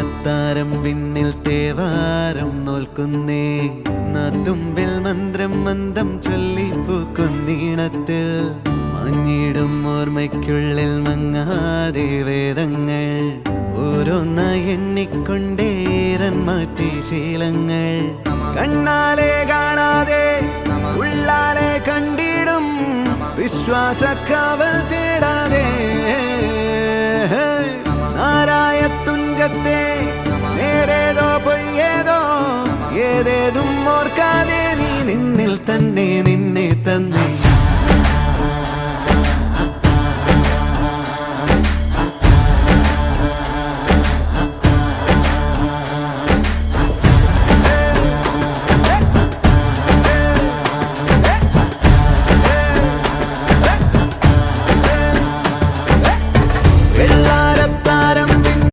അത്താരം വിണ്ണിൽ തേവാരം നോൽക്കുന്നേ നാത്തുമ്പിൽ മന്ത്രം മന്ദം ചൊല്ലിപ്പൂക്കുന്നീണത്തിൽ മഞ്ഞിടും ഓർമ്മയ്ക്കുള്ളിൽ മങ്ങാതെ വേദങ്ങൾ ഓരോന്നായി എണ്ണിക്കൊണ്ടേരൻ മാറ്റി ശീലങ്ങൾ കണ്ണാലെ കാണാതെ ഉള്ളാലെ കണ്ടിടും വിശ്വാസക്കാവൽ തേടാതെ നാരായ തുഞ്ചത്തെ നേരേതോ പൊയ്യേതോ ഏതേതും ഓർക്കാതെ നീ നിന്നിൽ തന്നെ നിന്നെ തന്നെ